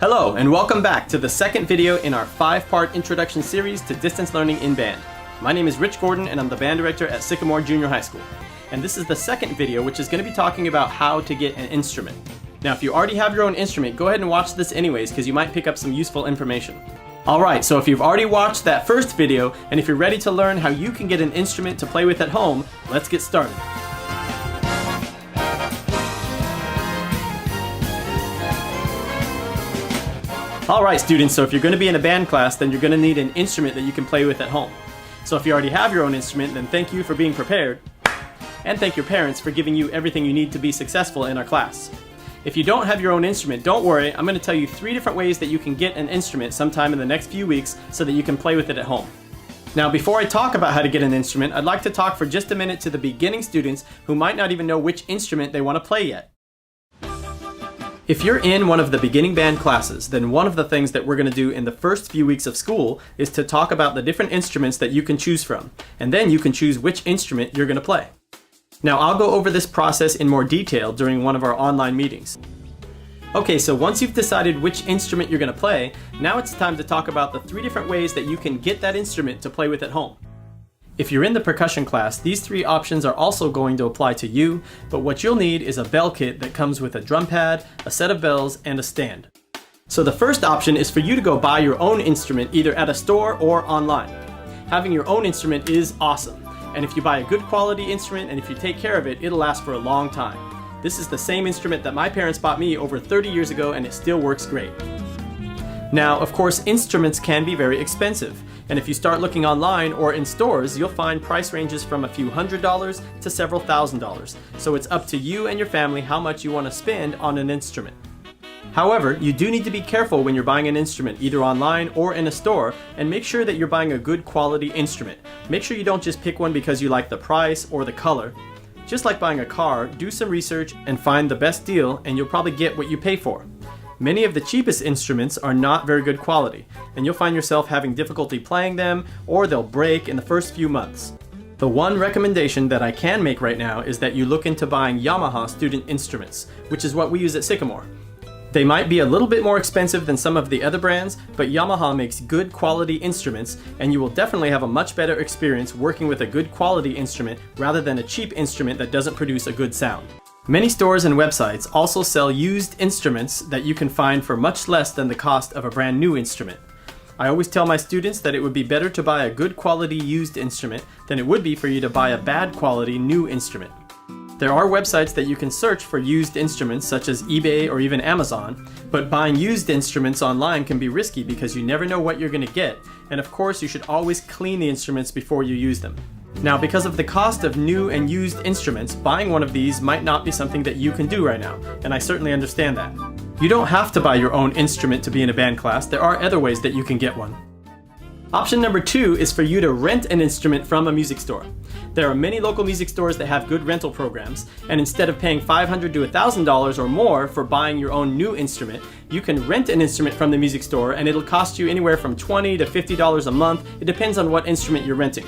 Hello, and welcome back to the second video in our 5-part introduction series to distance learning in band. My name is Rich Gordon, and I'm the band director at Sycamore Junior High School. And this is the second video, which is going to be talking about how to get an instrument. Now, if you already have your own instrument, go ahead and watch this anyways, because you might pick up some useful information. Alright, so if you've already watched that first video, and if you're ready to learn how you can get an instrument to play with at home, let's get started. Alright students, so if you're going to be in a band class, then you're going to need an instrument that you can play with at home. So if you already have your own instrument, then thank you for being prepared. And thank your parents for giving you everything you need to be successful in our class. If you don't have your own instrument, don't worry, I'm going to tell you 3 different ways that you can get an instrument sometime in the next few weeks so that you can play with it at home. Now before I talk about how to get an instrument, I'd like to talk for just a minute to the beginning students who might not even know which instrument they want to play yet. If you're in one of the beginning band classes, then one of the things that we're going to do in the first few weeks of school is to talk about the different instruments that you can choose from, and then you can choose which instrument you're going to play. Now I'll go over this process in more detail during one of our online meetings. Okay, so once you've decided which instrument you're going to play, now it's time to talk about the 3 different ways that you can get that instrument to play with at home. If you're in the percussion class, these 3 options are also going to apply to you, but what you'll need is a bell kit that comes with a drum pad, a set of bells, and a stand. So the first option is for you to go buy your own instrument either at a store or online. Having your own instrument is awesome, and if you buy a good quality instrument and if you take care of it, it'll last for a long time. This is the same instrument that my parents bought me over 30 years ago, and it still works great. Now, of course, instruments can be very expensive, and if you start looking online or in stores, you'll find price ranges from a few $100s to several $1,000s, so it's up to you and your family how much you want to spend on an instrument. However, you do need to be careful when you're buying an instrument either online or in a store, and make sure that you're buying a good quality instrument. Make sure you don't just pick one because you like the price or the color. Just like buying a car, do some research and find the best deal, and you'll probably get what you pay for. Many of the cheapest instruments are not very good quality, and you'll find yourself having difficulty playing them, or they'll break in the first few months. The one recommendation that I can make right now is that you look into buying Yamaha student instruments, which is what we use at Sycamore. They might be a little bit more expensive than some of the other brands, but Yamaha makes good quality instruments, and you will definitely have a much better experience working with a good quality instrument rather than a cheap instrument that doesn't produce a good sound. Many stores and websites also sell used instruments that you can find for much less than the cost of a brand new instrument. I always tell my students that it would be better to buy a good quality used instrument than it would be for you to buy a bad quality new instrument. There are websites that you can search for used instruments such as eBay or even Amazon, but buying used instruments online can be risky because you never know what you're going to get, and of course you should always clean the instruments before you use them. Now, because of the cost of new and used instruments, buying one of these might not be something that you can do right now, and I certainly understand that. You don't have to buy your own instrument to be in a band class. There are other ways that you can get one. Option number 2 is for you to rent an instrument from a music store. There are many local music stores that have good rental programs, and instead of paying $500 to $1,000 or more for buying your own new instrument, you can rent an instrument from the music store, and it'll cost you anywhere from $20 to $50 a month. It depends on what instrument you're renting.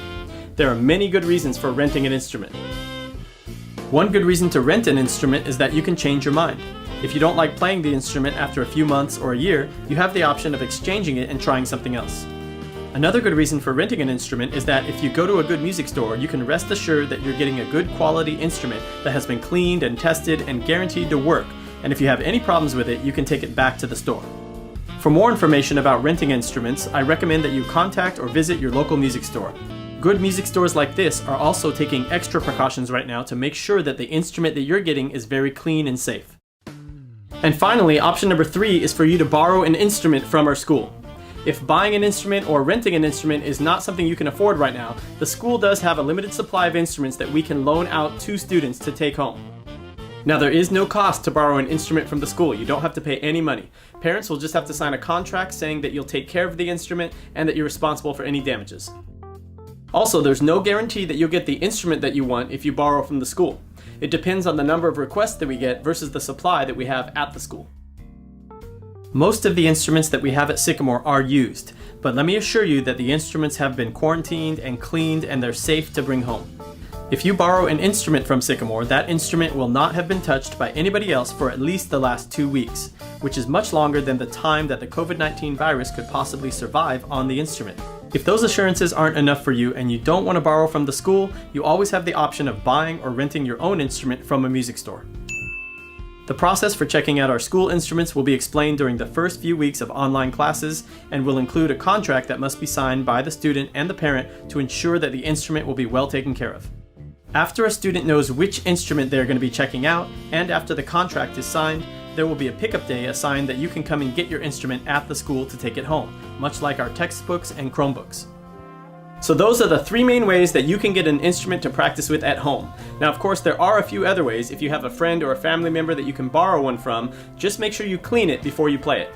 There are many good reasons for renting an instrument. One good reason to rent an instrument is that you can change your mind. If you don't like playing the instrument after a few months or a year, you have the option of exchanging it and trying something else. Another good reason for renting an instrument is that if you go to a good music store, you can rest assured that you're getting a good quality instrument that has been cleaned and tested and guaranteed to work, and if you have any problems with it, you can take it back to the store. For more information about renting instruments, I recommend that you contact or visit your local music store. Good music stores like this are also taking extra precautions right now to make sure that the instrument that you're getting is very clean and safe. And finally, option number 3 is for you to borrow an instrument from our school. If buying an instrument or renting an instrument is not something you can afford right now, the school does have a limited supply of instruments that we can loan out to students to take home. Now, there is no cost to borrow an instrument from the school. You don't have to pay any money. Parents will just have to sign a contract saying that you'll take care of the instrument and that you're responsible for any damages. Also, there's no guarantee that you'll get the instrument that you want if you borrow from the school. It depends on the number of requests that we get versus the supply that we have at the school. Most of the instruments that we have at Sycamore are used, but let me assure you that the instruments have been quarantined and cleaned and they're safe to bring home. If you borrow an instrument from Sycamore, that instrument will not have been touched by anybody else for at least the last 2 weeks. which is much longer than the time that the COVID-19 virus could possibly survive on the instrument. If those assurances aren't enough for you and you don't want to borrow from the school, you always have the option of buying or renting your own instrument from a music store. The process for checking out our school instruments will be explained during the first few weeks of online classes and will include a contract that must be signed by the student and the parent to ensure that the instrument will be well taken care of. After a student knows which instrument they're going to be checking out, and after the contract is signed, there will be a pickup day assigned that you can come and get your instrument at the school to take it home, much like our textbooks and Chromebooks. So those are the 3 main ways that you can get an instrument to practice with at home. Now, of course, there are a few other ways. If you have a friend or a family member that you can borrow one from, just make sure you clean it before you play it.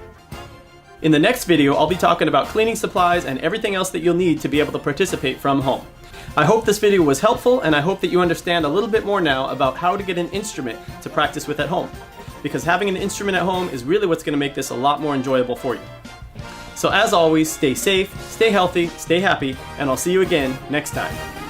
In the next video, I'll be talking about cleaning supplies and everything else that you'll need to be able to participate from home. I hope this video was helpful, and I hope that you understand a little bit more now about how to get an instrument to practice with at home. Because having an instrument at home is really what's going to make this a lot more enjoyable for you. So as always, stay safe, stay healthy, stay happy, and I'll see you again next time.